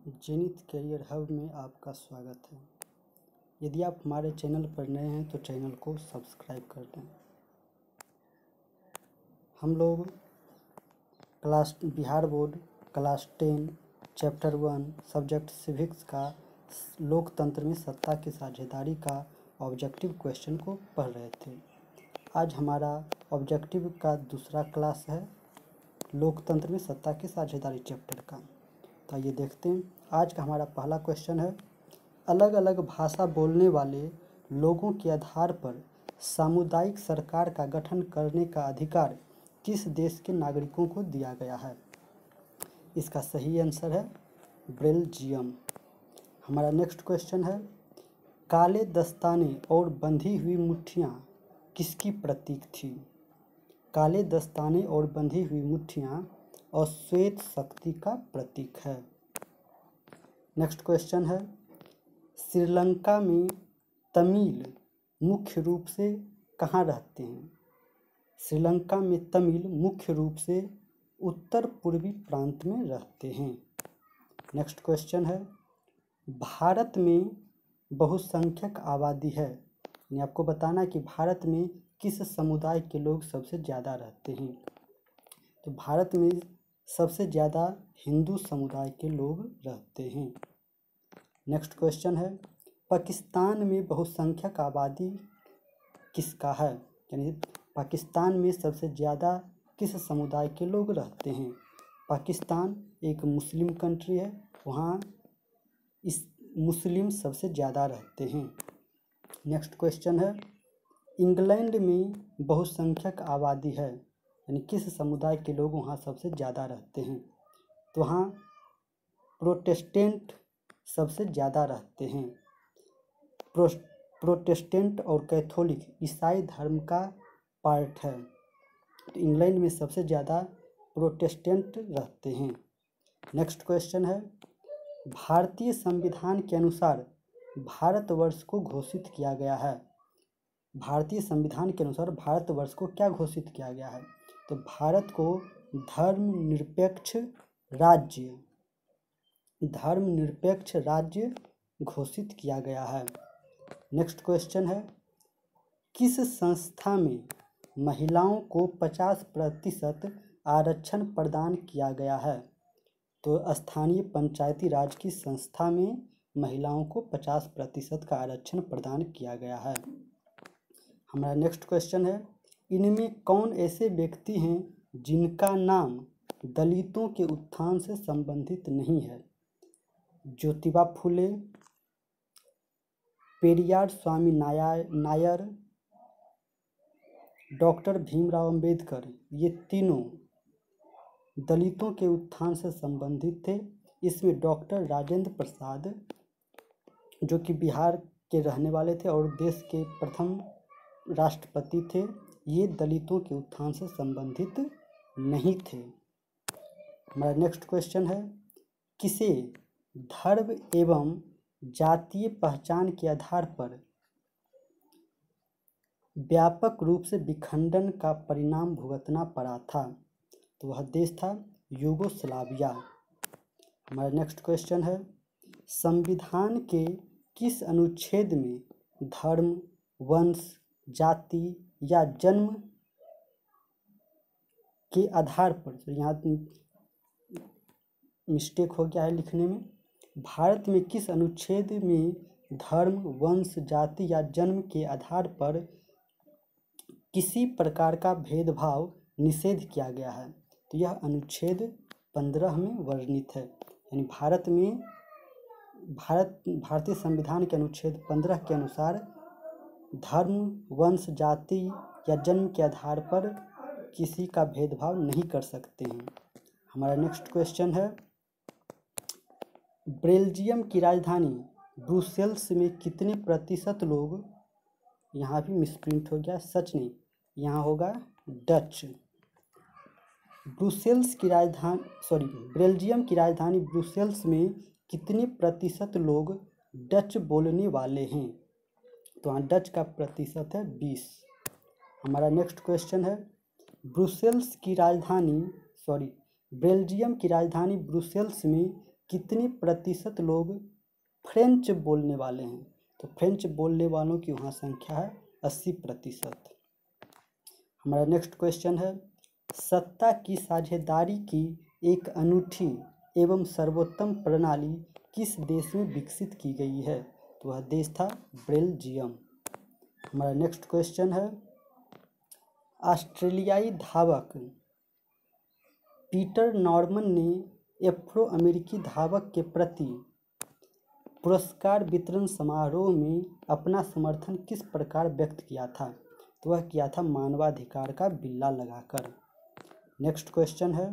Zenith career hub में आपका स्वागत है। यदि आप हमारे चैनल पर नए हैं तो चैनल को सब्सक्राइब कर दें। हम लोग Bihar board class 10 chapter 1 subject civics का लोकतंत्र में सत्ता की साझेदारी का ऑब्जेक्टिव क्वेश्चन को पढ़ रहे थे। आज हमारा ऑब्जेक्टिव का दूसरा क्लास है लोकतंत्र में सत्ता की साझेदारी चैप्टर का। तो ये देखते हैं। आज का हमारा पहला क्वेश्चन है, अलग अलग भाषा बोलने वाले लोगों के आधार पर सामुदायिक सरकार का गठन करने का अधिकार किस देश के नागरिकों को दिया गया है? इसका सही आंसर है बेल्जियम। हमारा नेक्स्ट क्वेश्चन है, काले दस्ताने और बंधी हुई मुट्ठियाँ किसकी प्रतीक थी? काले दस्ताने और बंधी हुई मुट्ठियाँ और श्वेत शक्ति का प्रतीक है। नेक्स्ट क्वेश्चन है, श्रीलंका में तमिल मुख्य रूप से कहाँ रहते हैं? श्रीलंका में तमिल मुख्य रूप से उत्तर पूर्वी प्रांत में रहते हैं। नेक्स्ट क्वेश्चन है, भारत में बहुसंख्यक आबादी है, यानी आपको बताना कि भारत में किस समुदाय के लोग सबसे ज़्यादा रहते हैं। तो भारत में सबसे ज़्यादा हिंदू समुदाय के लोग रहते हैं। नेक्स्ट क्वेश्चन है, पाकिस्तान में बहुसंख्यक आबादी किसका है? यानी पाकिस्तान में सबसे ज़्यादा किस समुदाय के लोग रहते हैं? पाकिस्तान एक मुस्लिम कंट्री है, वहाँ इस मुस्लिम सबसे ज़्यादा रहते हैं। नेक्स्ट क्वेश्चन है, इंग्लैंड में बहुसंख्यक आबादी है, यानी किस समुदाय के लोग वहाँ सबसे ज़्यादा रहते हैं? तो वहाँ प्रोटेस्टेंट सबसे ज़्यादा रहते हैं। प्रोटेस्टेंट और कैथोलिक ईसाई धर्म का पार्ट है। तो इंग्लैंड में सबसे ज़्यादा प्रोटेस्टेंट रहते हैं। नेक्स्ट क्वेश्चन है, भारतीय संविधान के अनुसार भारतवर्ष को घोषित किया गया है। भारतीय संविधान के अनुसार भारतवर्ष को क्या घोषित किया गया है? तो भारत को धर्मनिरपेक्ष राज्य घोषित किया गया है। नेक्स्ट क्वेश्चन है, किस संस्था में महिलाओं को 50% आरक्षण प्रदान किया गया है? तो स्थानीय पंचायती राज की संस्था में महिलाओं को 50% का आरक्षण प्रदान किया गया है। हमारा नेक्स्ट क्वेश्चन है, इनमें कौन ऐसे व्यक्ति हैं जिनका नाम दलितों के उत्थान से संबंधित नहीं है? ज्योतिबा फुले, पेरियार स्वामी नायर, डॉक्टर भीमराव अंबेडकर, ये तीनों दलितों के उत्थान से संबंधित थे। इसमें डॉक्टर राजेंद्र प्रसाद जो कि बिहार के रहने वाले थे और देश के प्रथम राष्ट्रपति थे, ये दलितों के उत्थान से संबंधित नहीं थे। हमारा नेक्स्ट क्वेश्चन है, किसे धर्म एवं जातीय पहचान के आधार पर व्यापक रूप से विखंडन का परिणाम भुगतना पड़ा था? तो वह देश था यूगोस्लाविया। हमारा नेक्स्ट क्वेश्चन है, संविधान के किस अनुच्छेद में धर्म, वंश, जाति या जन्म के आधार पर, यहाँ मिस्टेक हो गया है लिखने में, भारत में किस अनुच्छेद में धर्म, वंश, जाति या जन्म के आधार पर किसी प्रकार का भेदभाव निषेध किया गया है? तो यह अनुच्छेद 15 में वर्णित है। यानी भारतीय संविधान के अनुच्छेद 15 के अनुसार धर्म, वंश, जाति या जन्म के आधार पर किसी का भेदभाव नहीं कर सकते हैं। हमारा नेक्स्ट क्वेश्चन है, बेल्जियम की राजधानी ब्रुसेल्स में कितने प्रतिशत लोग, यहाँ भी मिसप्रिंट हो गया, सच नहीं, यहाँ होगा डच। बेल्जियम की राजधानी ब्रुसेल्स में कितने प्रतिशत लोग डच बोलने वाले हैं? तो यहाँ डच का प्रतिशत है 20। हमारा नेक्स्ट क्वेश्चन है, बेल्जियम की राजधानी ब्रुसेल्स में कितने प्रतिशत लोग फ्रेंच बोलने वाले हैं? तो फ्रेंच बोलने वालों की वहाँ संख्या है 80%। हमारा नेक्स्ट क्वेश्चन है, सत्ता की साझेदारी की एक अनूठी एवं सर्वोत्तम प्रणाली किस देश में विकसित की गई है? तो वह देश था बेल्जियम। हमारा नेक्स्ट क्वेश्चन है, ऑस्ट्रेलियाई धावक पीटर नॉर्मन ने अफ्रो अमेरिकी धावक के प्रति पुरस्कार वितरण समारोह में अपना समर्थन किस प्रकार व्यक्त किया था? तो वह किया था मानवाधिकार का बिल्ला लगाकर। नेक्स्ट क्वेश्चन है,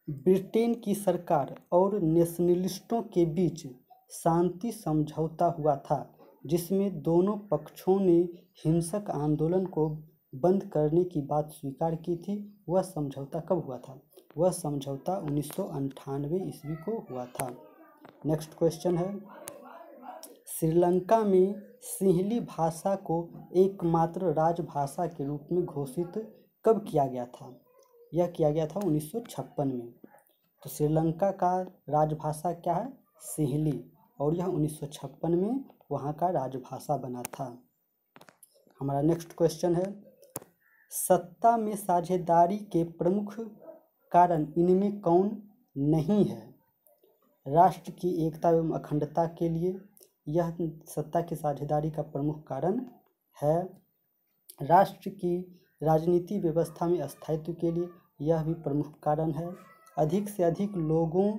ब्रिटेन की सरकार और नेशनलिस्टों के बीच शांति समझौता हुआ था जिसमें दोनों पक्षों ने हिंसक आंदोलन को बंद करने की बात स्वीकार की थी। वह समझौता कब हुआ था? वह समझौता 1998 ईस्वी को हुआ था। नेक्स्ट क्वेश्चन है, श्रीलंका में सिंहली भाषा को एकमात्र राजभाषा के रूप में घोषित कब किया गया था? यह किया गया था 1956 में। तो श्रीलंका का राजभाषा क्या है? सिंहली, और यह 1956 में वहाँ का राजभाषा बना था। हमारा नेक्स्ट क्वेश्चन है, सत्ता में साझेदारी के प्रमुख कारण इनमें कौन नहीं है? राष्ट्र की एकता एवं अखंडता के लिए यह सत्ता की साझेदारी का प्रमुख कारण है। राष्ट्र की राजनीति व्यवस्था में स्थायित्व के लिए यह भी प्रमुख कारण है। अधिक से अधिक लोगों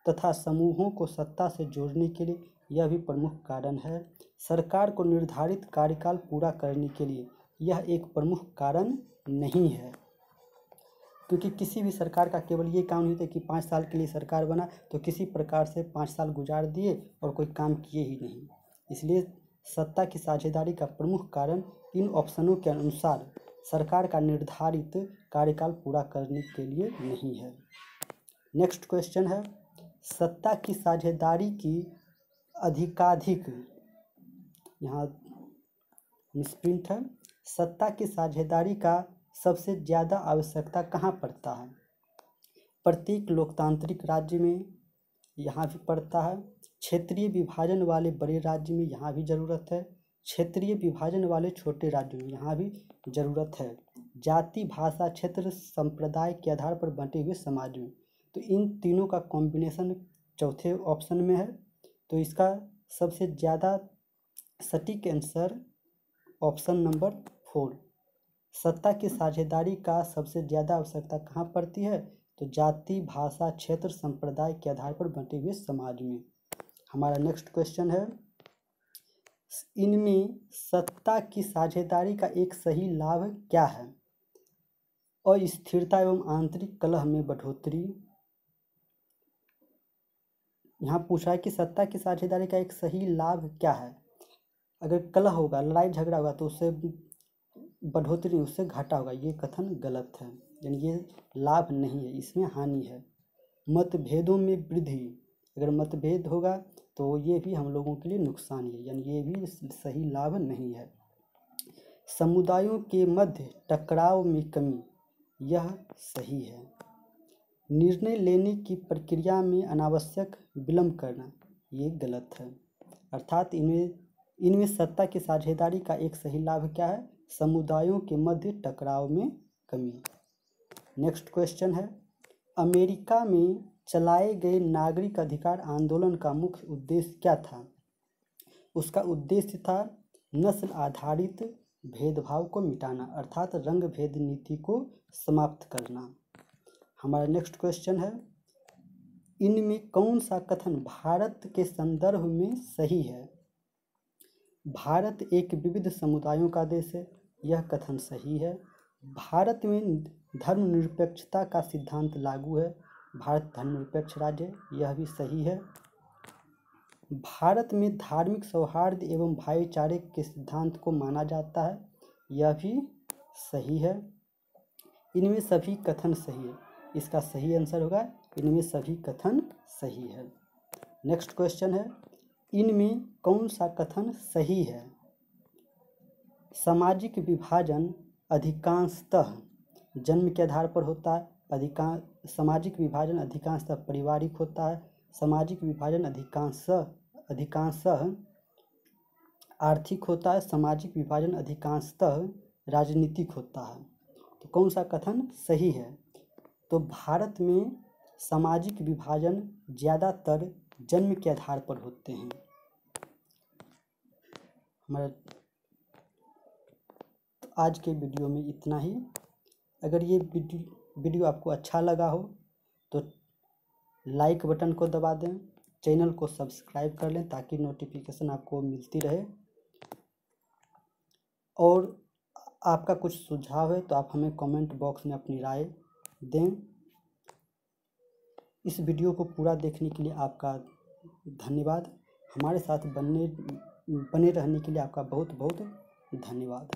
तथा समूहों को सत्ता से जोड़ने के लिए यह भी प्रमुख कारण है। सरकार को निर्धारित कार्यकाल पूरा करने के लिए यह एक प्रमुख कारण नहीं है, क्योंकि किसी भी सरकार का केवल ये काम नहीं होता कि 5 साल के लिए सरकार बना तो किसी प्रकार से 5 साल गुजार दिए और कोई काम किए ही नहीं। इसलिए सत्ता की साझेदारी का प्रमुख कारण इन ऑप्शनों के अनुसार सरकार का निर्धारित कार्यकाल पूरा करने के लिए नहीं है। नेक्स्ट क्वेश्चन है, सत्ता की साझेदारी की अधिकाधिक, यहाँ मिसप्रिंट है, सत्ता की साझेदारी का सबसे ज़्यादा आवश्यकता कहाँ पड़ता है? प्रत्येक लोकतांत्रिक राज्य में यहाँ भी पड़ता है। क्षेत्रीय विभाजन वाले बड़े राज्य में यहाँ भी ज़रूरत है। क्षेत्रीय विभाजन वाले छोटे राज्यों में यहाँ भी ज़रूरत है। जाति, भाषा, क्षेत्र, संप्रदाय के आधार पर बंटे हुए समाज में, तो इन तीनों का कॉम्बिनेशन चौथे ऑप्शन में है। तो इसका सबसे ज़्यादा सटीक आंसर ऑप्शन नंबर 4। सत्ता की साझेदारी का सबसे ज़्यादा आवश्यकता कहाँ पड़ती है? तो जाति, भाषा, क्षेत्र, संप्रदाय के आधार पर बंटे हुए समाज में। हमारा नेक्स्ट क्वेश्चन है, इनमें सत्ता की साझेदारी का एक सही लाभ क्या है? अस्थिरता एवं आंतरिक कलह में बढ़ोतरी। यहाँ पूछा है कि सत्ता की साझेदारी का एक सही लाभ क्या है? अगर कलह होगा, लड़ाई झगड़ा होगा तो उससे बढ़ोतरी, उससे घाटा होगा। ये कथन गलत है, यानी ये लाभ नहीं है, इसमें हानि है। मतभेदों में वृद्धि, अगर मतभेद होगा तो ये भी हम लोगों के लिए नुकसान है, यानी ये भी सही लाभ नहीं है। समुदायों के मध्य टकराव में कमी, यह सही है। निर्णय लेने की प्रक्रिया में अनावश्यक विलंब करना, ये गलत है। अर्थात इनमें सत्ता की साझेदारी का एक सही लाभ क्या है? समुदायों के मध्य टकराव में कमी। नेक्स्ट क्वेश्चन है, अमेरिका में चलाए गए नागरिक अधिकार आंदोलन का मुख्य उद्देश्य क्या था? उसका उद्देश्य था नस्ल आधारित भेदभाव को मिटाना, अर्थात रंग भेद नीति को समाप्त करना। हमारा नेक्स्ट क्वेश्चन है, इनमें कौन सा कथन भारत के संदर्भ में सही है? भारत एक विविध समुदायों का देश है, यह कथन सही है। भारत में धर्मनिरपेक्षता का सिद्धांत लागू है, भारत धर्मनिरपेक्ष राज्य है, यह भी सही है। भारत में धार्मिक सौहार्द एवं भाईचारे के सिद्धांत को माना जाता है, यह भी सही है। इनमें सभी कथन सही है, इसका सही आंसर होगा इनमें सभी कथन सही है। नेक्स्ट क्वेश्चन है, इनमें कौन सा कथन सही है? सामाजिक विभाजन अधिकांशतः जन्म के आधार पर होता है, सामाजिक विभाजन अधिकांशतः पारिवारिक होता है। सामाजिक विभाजन अधिकांशतः आर्थिक होता है। सामाजिक विभाजन अधिकांशतः राजनीतिक होता है। तो कौन सा कथन सही है? तो भारत में सामाजिक विभाजन ज़्यादातर जन्म के आधार पर होते हैं। हमारा तो आज के वीडियो में इतना ही। अगर ये वीडियो आपको अच्छा लगा हो तो लाइक बटन को दबा दें, चैनल को सब्सक्राइब कर लें ताकि नोटिफिकेशन आपको मिलती रहे। और आपका कुछ सुझाव है तो आप हमें कमेंट बॉक्स में अपनी राय दें। इस वीडियो को पूरा देखने के लिए आपका धन्यवाद। हमारे साथ बने रहने के लिए आपका बहुत बहुत धन्यवाद।